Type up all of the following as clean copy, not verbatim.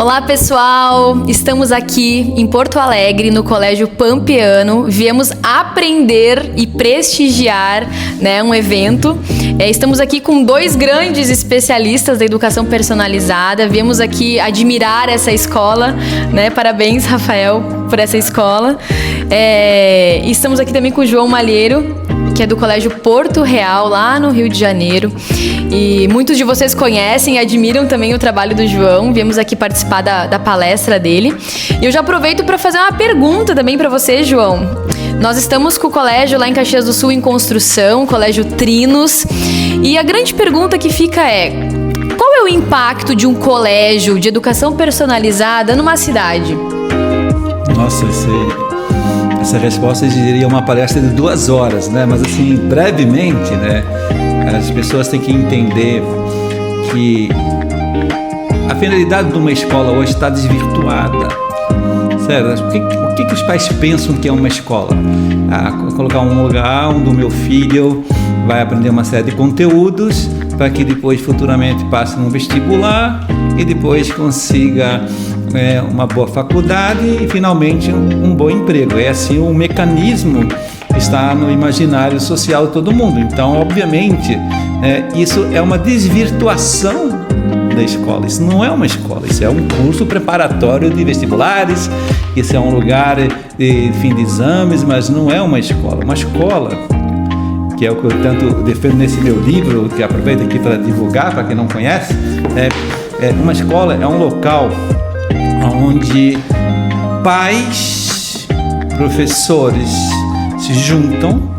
Olá pessoal, estamos aqui em Porto Alegre, no Colégio Pampeano. Viemos aprender e prestigiar, um evento. Estamos aqui com dois grandes especialistas da educação personalizada. Viemos aqui admirar essa escola, Parabéns, Rafael, por essa escola. Estamos aqui também com o João Malheiro, que é do Colégio Porto Real, lá no Rio de Janeiro. E muitos de vocês conhecem e admiram também o trabalho do João. Viemos aqui participar da palestra dele. E eu já aproveito para fazer uma pergunta também para você, João. Nós estamos com o colégio lá em Caxias do Sul em construção, o Colégio Trinos. E a grande pergunta que fica é: qual é o impacto de um colégio de educação personalizada numa cidade? Nossa, essa resposta exigiria uma palestra de 2 horas, Mas assim, brevemente, as pessoas têm que entender que a finalidade de uma escola hoje está desvirtuada. Sério, o que os pais pensam que é uma escola? Colocar um lugar onde o meu filho vai aprender uma série de conteúdos para que depois futuramente passe num vestibular e depois consiga uma boa faculdade e finalmente um bom emprego. É assim, o mecanismo está no imaginário social de todo mundo. Então, obviamente, isso é uma desvirtuação da escola. Isso não é uma escola, isso é um curso preparatório de vestibulares, isso é um lugar de fim de exames, mas não é uma escola. Uma escola, que é o que eu tanto defendo nesse meu livro, que aproveito aqui para divulgar para quem não conhece, uma escola é um local onde pais, professores se juntam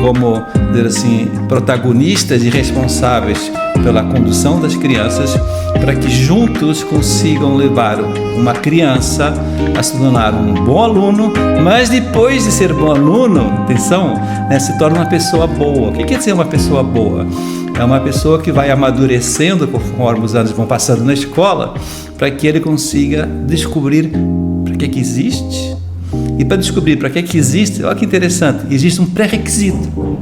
como, dizer assim, protagonistas e responsáveis pela condução das crianças, para que juntos consigam levar uma criança a se tornar um bom aluno, mas depois de ser bom aluno, atenção, se torna uma pessoa boa. O que quer dizer uma pessoa boa? É uma pessoa que vai amadurecendo conforme os anos vão passando na escola, para que ele consiga descobrir para que existe. E para descobrir para que existe, olha que interessante, existe um pré-requisito,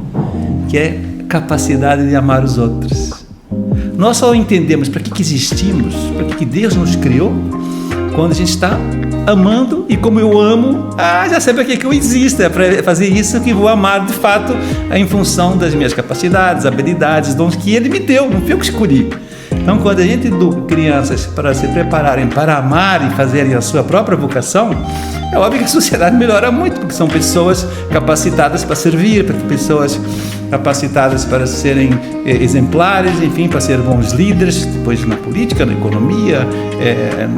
que é capacidade de amar os outros. Nós só entendemos para que existimos, para que Deus nos criou, quando a gente está amando, e como eu amo, já sei para que eu existo, é para fazer isso que vou amar de fato, em função das minhas capacidades, habilidades, dons que Ele me deu, não fui eu que escolhi. Então, quando a gente educa crianças para se prepararem para amar e fazerem a sua própria vocação, é óbvio que a sociedade melhora muito, porque são pessoas capacitadas para servir, pessoas capacitadas para serem exemplares, enfim, para ser bons líderes, depois na política, na economia,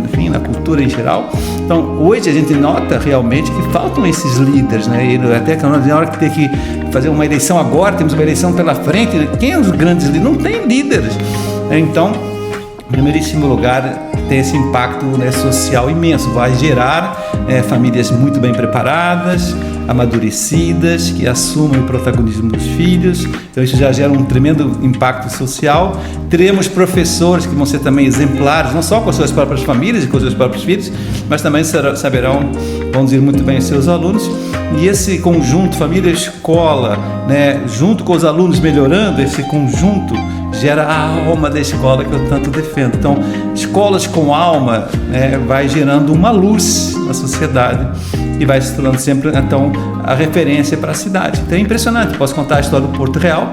enfim, na cultura em geral. Então, hoje a gente nota realmente que faltam esses líderes, E até na hora que tem que fazer uma eleição agora, temos uma eleição pela frente, quem é os grandes líderes? Não tem líderes. Então, em primeiríssimo lugar, tem esse impacto social imenso, vai gerar famílias muito bem preparadas, amadurecidas, que assumem o protagonismo dos filhos. Então isso já gera um tremendo impacto social. Teremos professores que vão ser também exemplares, não só com as suas próprias famílias e com os seus próprios filhos, mas também saberão conduzir muito bem os seus alunos. E esse conjunto, família e escola, junto com os alunos melhorando, esse conjunto gera a alma da escola que eu tanto defendo. Então, escolas com alma vai gerando uma luz na sociedade e vai se tornando sempre, então, a referência para a cidade. Então é impressionante. Posso contar a história do Porto Real,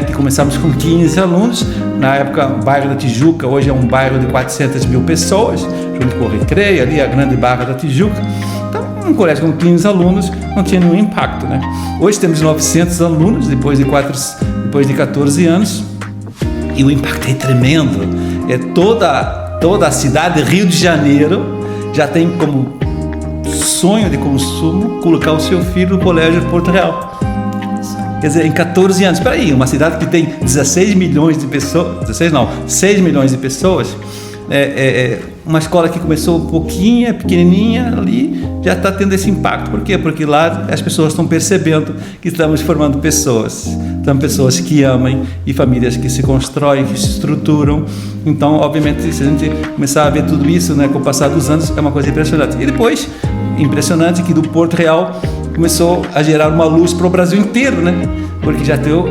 que começamos com 15 alunos, na época o bairro da Tijuca, hoje é um bairro de 400 mil pessoas, junto com o Recreio, ali a grande Barra da Tijuca. Então, um colégio com 15 alunos não tinha nenhum impacto, Hoje temos 900 alunos, depois de 14 anos, e o impacto é tremendo. Toda a cidade de Rio de Janeiro já tem como sonho de consumo colocar o seu filho no colégio de Porto Real. Quer dizer, em 14 anos, espera aí, uma cidade que tem 16 milhões de pessoas, 6 milhões de pessoas, uma escola que começou um pouquinho, pequenininha ali, já está tendo esse impacto. Por quê? Porque lá as pessoas estão percebendo que estamos formando pessoas que amem e famílias que se constroem, que se estruturam. Então, obviamente, se a gente começar a ver tudo isso, com o passar dos anos, é uma coisa impressionante. E depois, impressionante que do Porto Real começou a gerar uma luz para o Brasil inteiro, porque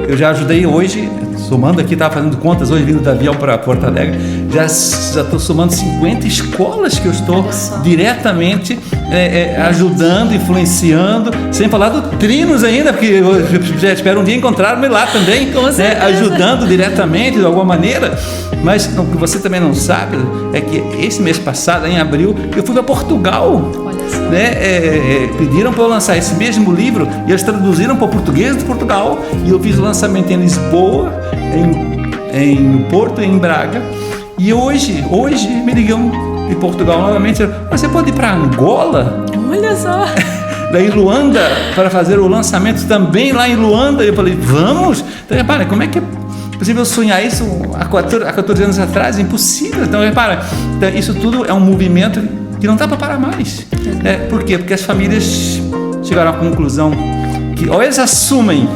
eu já ajudei hoje, somando aqui, estava fazendo contas hoje vindo do avião para Porto Alegre, já estou somando 50 escolas que eu estou diretamente ajudando, influenciando, sem falar do Trinos ainda, porque eu já espero um dia encontrar-me lá também, ajudando diretamente de alguma maneira. Mas o que você também não sabe é que esse mês passado, em abril, eu fui para Portugal. Pediram para eu lançar esse mesmo livro e eles traduziram para o português de Portugal, e eu fiz o lançamento em Lisboa, em Porto e em Braga. E hoje me ligam de Portugal novamente. Você pode ir para Angola? Olha só! Daí Luanda, para fazer o lançamento também lá em Luanda. Eu falei, vamos? Então, repara, como é que é possível sonhar isso há 14 anos atrás? Impossível. Então, repara, isso tudo é um movimento que não dá para parar mais. Por quê? Porque as famílias chegaram à conclusão que ou eles assumem,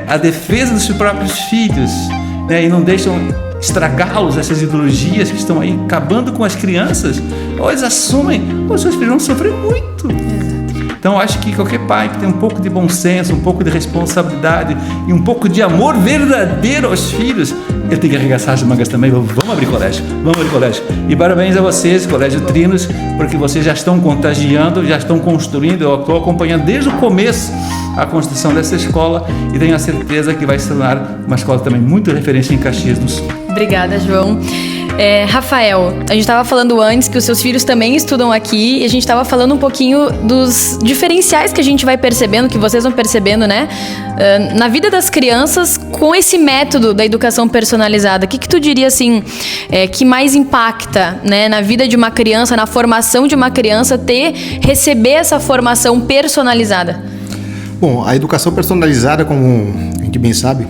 a defesa dos seus próprios filhos, e não deixam estragá-los, essas ideologias que estão aí acabando com as crianças, ou eles assumem, ou os seus filhos vão sofrer muito. Então, acho que qualquer pai que tem um pouco de bom senso, um pouco de responsabilidade e um pouco de amor verdadeiro aos filhos, ele tem que arregaçar as mangas também. Vamos abrir colégio. E parabéns a vocês, Colégio Trinos, porque vocês já estão contagiando, já estão construindo. Eu estou acompanhando desde o começo a construção dessa escola e tenho a certeza que vai se tornar uma escola também muito referência em Caxias do Sul. Obrigada, João. Rafael, a gente estava falando antes que os seus filhos também estudam aqui e a gente estava falando um pouquinho dos diferenciais que a gente vai percebendo, que vocês vão percebendo, na vida das crianças com esse método da educação personalizada. O que tu diria, assim, que mais impacta, na vida de uma criança, na formação de uma criança, receber essa formação personalizada? Bom, a educação personalizada, como a gente bem sabe,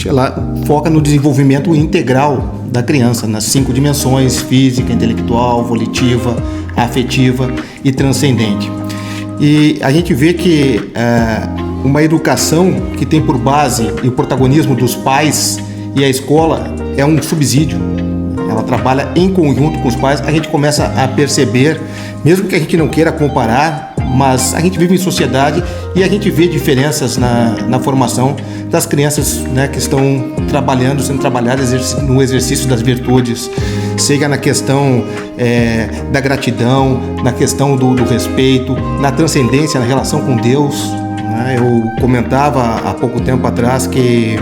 ela foca no desenvolvimento integral da criança, nas 5 dimensões: física, intelectual, volitiva, afetiva e transcendente. E a gente vê que uma educação que tem por base o protagonismo dos pais e a escola é um subsídio. Ela trabalha em conjunto com os pais. A gente começa a perceber, mesmo que a gente não queira comparar, mas a gente vive em sociedade e a gente vê diferenças na formação das crianças, que estão sendo trabalhadas no exercício das virtudes, seja na questão da gratidão, na questão do respeito, na transcendência, na relação com Deus. Eu comentava há pouco tempo atrás que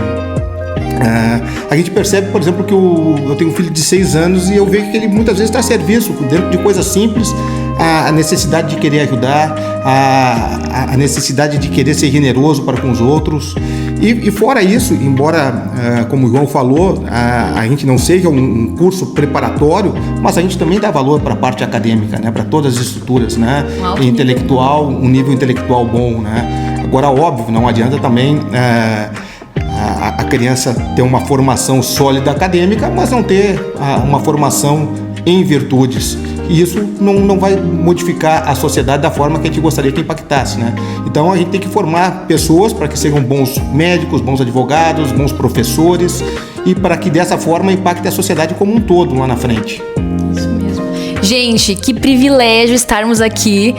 a gente percebe, por exemplo, que eu tenho um filho de 6 anos e eu vejo que ele muitas vezes está a serviço, dentro de coisas simples, a necessidade de querer ajudar, a necessidade de querer ser generoso para com os outros. E fora isso, embora, como o João falou, a gente não seja um curso preparatório, mas a gente também dá valor para a parte acadêmica, para todas as estruturas, intelectual, um nível intelectual bom, Agora, óbvio, não adianta também a criança ter uma formação sólida acadêmica, mas não ter uma formação em virtudes. E isso não vai modificar a sociedade da forma que a gente gostaria que impactasse, Então a gente tem que formar pessoas para que sejam bons médicos, bons advogados, bons professores, e para que dessa forma impacte a sociedade como um todo lá na frente. Isso mesmo. Gente, que privilégio estarmos aqui,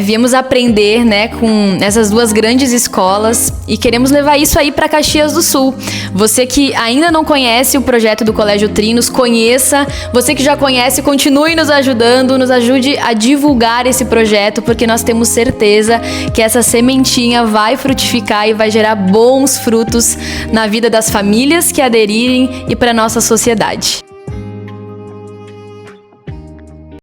Viemos aprender, com essas 2 grandes escolas e queremos levar isso aí para Caxias do Sul. Você que ainda não conhece o projeto do Colégio Trinos, conheça. Você que já conhece, continue nos ajudando, nos ajude a divulgar esse projeto, porque nós temos certeza que essa sementinha vai frutificar e vai gerar bons frutos na vida das famílias que aderirem e para a nossa sociedade.